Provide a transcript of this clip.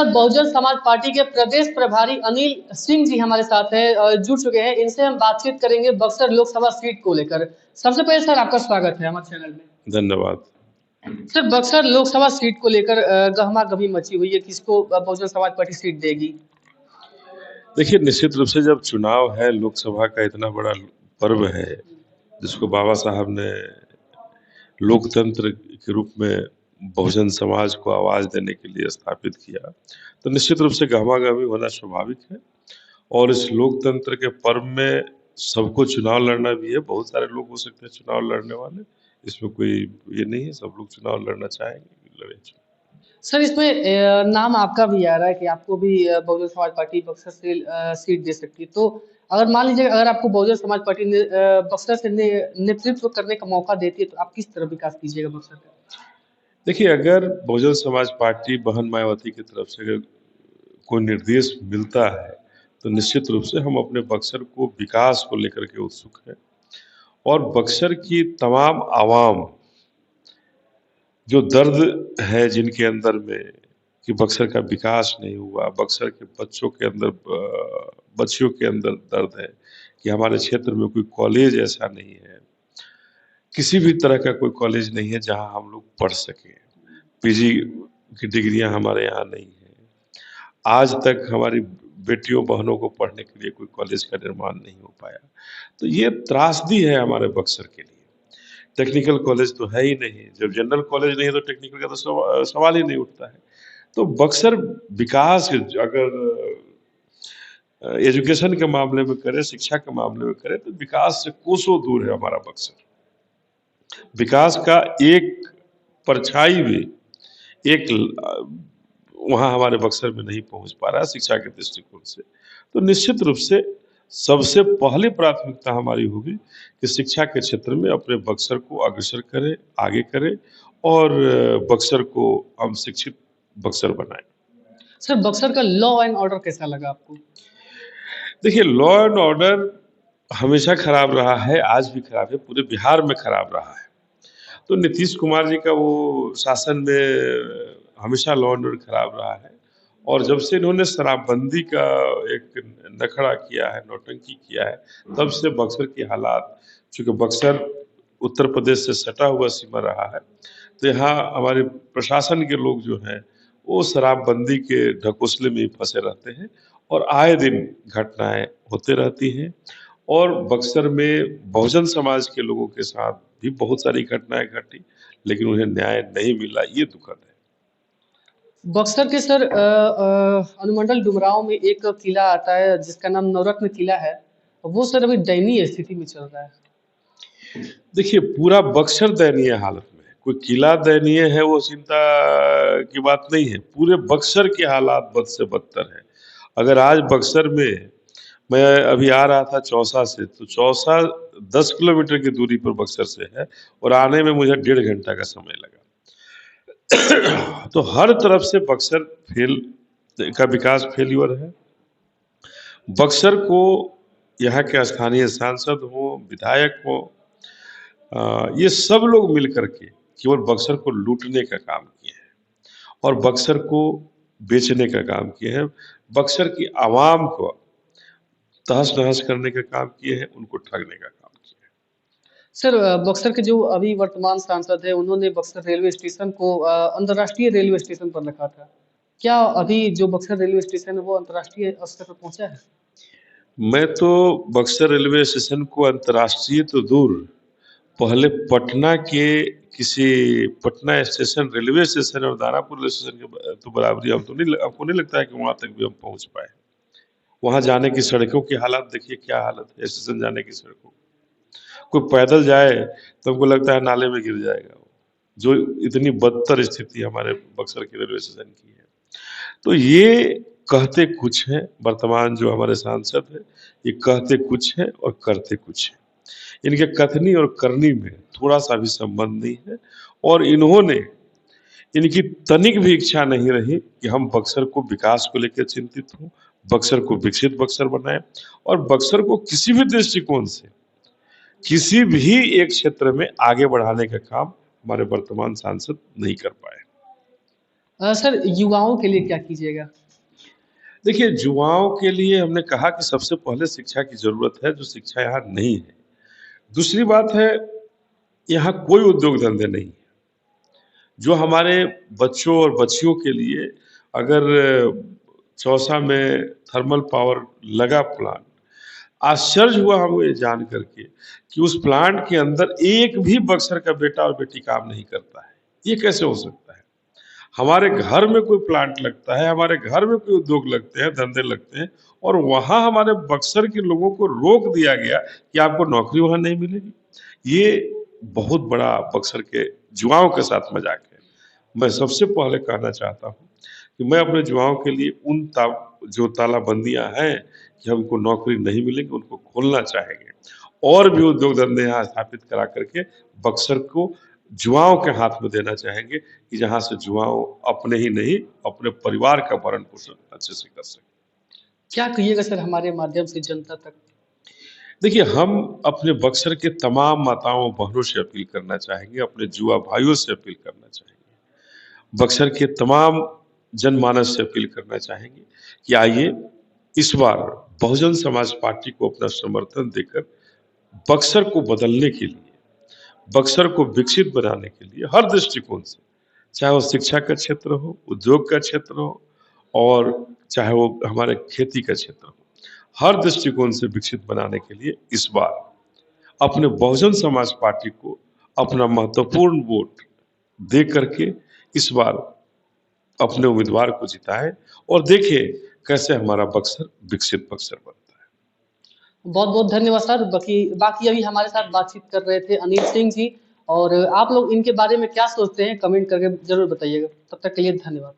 Sir, Bahujan Samaj party के प्रदेश प्रभारी अनिल सिंह जी हमारे साथ हैं, जुड़ चुके हैं। इनसे हम बातचीत करेंगे बक्सर लोकसभा सीट को लेकर। सबसे पहले सर आपका स्वागत है हमारे चैनल में। धन्यवाद। सर, बक्सर लोकसभा सीट को लेकर गहमा गहमी मची हुई है, किसको बहुजन समाज पार्टी सीट देगी? देखिए, निश्चित रूप से जब चुनाव है, लोकसभा का इतना बड़ा पर्व है, जिसको बाबा साहब ने लोकतंत्र के रूप में बहुजन समाज को आवाज देने के लिए स्थापित किया, तो निश्चित रूप से गहमा-गहमी होना स्वाभाविक है। और इस लोकतंत्र के पर्व में सबको चुनाव लड़ना भी है, बहुत सारे लोग हो सकते हैं चुनाव लड़ने वाले, इसमें कोई ये नहीं है, सब लोग चुनाव लड़ना चाहेंगे, लड़े चुनाव। सर, इसमें नाम आपका भी आ रहा है कि आपको भी बहुजन समाज पार्टी बक्सर से सीट दे सकती है। तो अगर मान लीजिए अगर आपको बहुजन समाज पार्टी ने बक्सर से नेतृत्व करने का मौका देती है, तो आप किस तरह विकास कीजिएगा बक्सर का? देखिए, अगर बहुजन समाज पार्टी बहन मायावती की तरफ से अगर कोई निर्देश मिलता है, तो निश्चित रूप से हम अपने बक्सर को विकास को लेकर के उत्सुक हैं। और बक्सर की तमाम आवाम जो दर्द है जिनके अंदर में कि बक्सर का विकास नहीं हुआ, बक्सर के बच्चों के अंदर बच्चियों के अंदर दर्द है कि हमारे क्षेत्र में कोई कॉलेज ऐसा नहीं है, किसी भी तरह का कोई कॉलेज नहीं है जहाँ हम लोग पढ़ सकें। पीजी की डिग्रियाँ हमारे यहाँ नहीं हैं। आज तक हमारी बेटियों बहनों को पढ़ने के लिए कोई कॉलेज का निर्माण नहीं हो पाया। तो ये त्रासदी है हमारे बक्सर के लिए। टेक्निकल कॉलेज तो है ही नहीं, जब जनरल कॉलेज नहीं है तो टेक्निकल का तो सवाल ही नहीं उठता है। तो बक्सर विकास अगर एजुकेशन के मामले में करे, शिक्षा के मामले में करे, तो विकास से कोसों दूर है हमारा बक्सर। विकास का एक परछाई भी एक वहाँ हमारे बक्सर में नहीं पहुँच पा रहा है शिक्षा के दृष्टिकोण से। तो निश्चित रूप से सबसे पहली प्राथमिकता हमारी होगी कि शिक्षा के क्षेत्र में अपने बक्सर को अग्रसर करें, आगे करें और बक्सर को हम शिक्षित बक्सर बनाएं। सर, बक्सर का लॉ एंड ऑर्डर कैसा लगा आपको? देखिए, लॉ एंड ऑर्डर हमेशा खराब रहा है, आज भी खराब है, पूरे बिहार में खराब रहा है। तो नीतीश कुमार जी का वो शासन में हमेशा लॉ एंड ऑर्डर खराब रहा है। और जब से इन्होंने शराबबंदी का एक नखड़ा किया है, नौटंकी किया है, तब से बक्सर की हालात, चूँकि बक्सर उत्तर प्रदेश से सटा हुआ सीमा रहा है, तो यहाँ हमारे प्रशासन के लोग जो हैं, वो शराबबंदी के ढकोसले में ही फंसे रहते हैं और आए दिन घटनाएँ होते रहती हैं। और बक्सर में बहुजन समाज के लोगों के साथ भी बहुत सारी घटनाएँ घटी, लेकिन उन्हें न्याय नहीं मिला, ये दुखद है। बक्सर के सर अनुमंडल डुमरांव में एक किला आता है जिसका नाम नवरत्न किला है। वो सर अभी दयनीय स्थिति में चल रहा है। देखिए, पूरा बक्सर दयनीय हालत में है। कोई किला दयनीय है वो चिंता की बात नहीं है, पूरे बक्सर के हालात बद से बदतर हैं। अगर आज बक्सर में मैं अभी आ रहा था चौसा से, तो चौसा 10 किलोमीटर की दूरी पर बक्सर से है और आने में मुझे 1.5 घंटा का समय लगा। तो हर तरफ से बक्सर का विकास फेल्योर है। बक्सर को यहाँ के स्थानीय सांसद हों, विधायक हों, ये सब लोग मिल करके केवल बक्सर को लूटने का काम किए हैं और बक्सर को बेचने का काम किए हैं। बक्सर की आवाम को तहस-नहस करने का काम किए हैं, उनको ठगने का काम किए हैं। सर, बक्सर के जो अभी वर्तमान सांसद हैं, उन्होंने बक्सर रेलवे स्टेशन को अंतर्राष्ट्रीय रेलवे स्टेशन पर रखा था। क्या अभी जो बक्सर रेलवे स्टेशन है वो अंतर्राष्ट्रीय स्तर पर पहुंचा है? मैं तो बक्सर रेलवे स्टेशन को अंतर्राष्ट्रीय तो दूर, पहले पटना के किसी पटना स्टेशन रेलवे स्टेशन और दानापुर रेलवे स्टेशन के तो बराबरी हमको नहीं लगता है कि वहाँ तक भी हम पहुँच पाए। वहाँ जाने की सड़कों की हालत देखिए क्या हालत है, स्टेशन जाने की सड़कों। कोई पैदल जाए तो हमको लगता है नाले में गिर जाएगा वो, जो इतनी बदतर स्थिति हमारे बक्सर के रेलवे स्टेशन की है। तो ये कहते कुछ हैं, वर्तमान जो हमारे सांसद हैं, ये कहते कुछ हैं और करते कुछ हैं। इनके कथनी और करनी में थोड़ा-सा भी संबंध नहीं है और इनकी तनिक भी इच्छा नहीं रही कि हम बक्सर को विकास को लेकर चिंतित हों, बक्सर को विकसित बक्सर बनाएँ और बक्सर को किसी भी दृष्टिकोण से, किसी भी एक क्षेत्र में आगे बढ़ाने का काम हमारे वर्तमान सांसद नहीं कर पाए। सर युवाओं के लिए क्या कीजिएगा? देखिए, युवाओं के लिए हमने कहा कि सबसे पहले शिक्षा की ज़रूरत है, जो शिक्षा यहाँ नहीं है। दूसरी बात है, यहाँ कोई उद्योग धंधे नहीं है। जो हमारे बच्चों और बच्चियों के लिए अगर चौसा में थर्मल पावर लगा प्लांट, आश्चर्य हुआ हमें ये जान करके कि उस प्लांट के अंदर एक भी बक्सर का बेटा और बेटी काम नहीं करता है। ये कैसे हो सकता है? हमारे घर में कोई प्लांट लगता है, हमारे घर में कोई उद्योग लगते हैं, धंधे लगते हैं और वहाँ हमारे बक्सर के लोगों को रोक दिया गया कि आपको नौकरी वहाँ नहीं मिलेगी। ये बहुत बड़ा बक्सर के युवाओं के साथ मज़ाक है। मैं सबसे पहले कहना चाहता हूँ कि मैं अपने युवाओं के लिए जो तालाबंदियाँ हैं कि हमको नौकरी नहीं मिलेगी, उनको खोलना चाहेंगे और भी उद्योग धंधे यहाँ स्थापित करा करके बक्सर को युवाओं के हाथ में देना चाहेंगे कि जहाँ से युवाओं अपने ही नहीं, अपने परिवार का भरण-पोषण अच्छे से कर सकें। क्या कहिएगा सर हमारे माध्यम से जनता तक? देखिए, हम अपने बक्सर के तमाम माताओं, बहनों से अपील करना चाहेंगे, अपने युवा भाइयों से अपील करना चाहेंगे। बक्सर के तमाम जनमानस से अपील करना चाहेंगे कि आइए, इस बार बहुजन समाज पार्टी को अपना समर्थन देकर बक्सर को बदलने के लिए, बक्सर को विकसित बनाने के लिए हर दृष्टिकोण से, चाहे वो शिक्षा का क्षेत्र हो, उद्योग का क्षेत्र हो और चाहे वो हमारे खेती का क्षेत्र हो, हर दृष्टिकोण से विकसित बनाने के लिए इस बार अपने बहुजन समाज पार्टी को अपना महत्वपूर्ण वोट दे करके इस बार अपने उम्मीदवार को जिताएं और देखें कैसे हमारा बक्सर विकसित बक्सर बनता है। बहुत-बहुत धन्यवाद सर। बाकी बाकी अभी हमारे साथ बातचीत कर रहे थे अनिल सिंह जी और आप लोग इनके बारे में क्या सोचते हैं कमेंट करके ज़रूर बताइएगा। तब तक के लिए धन्यवाद।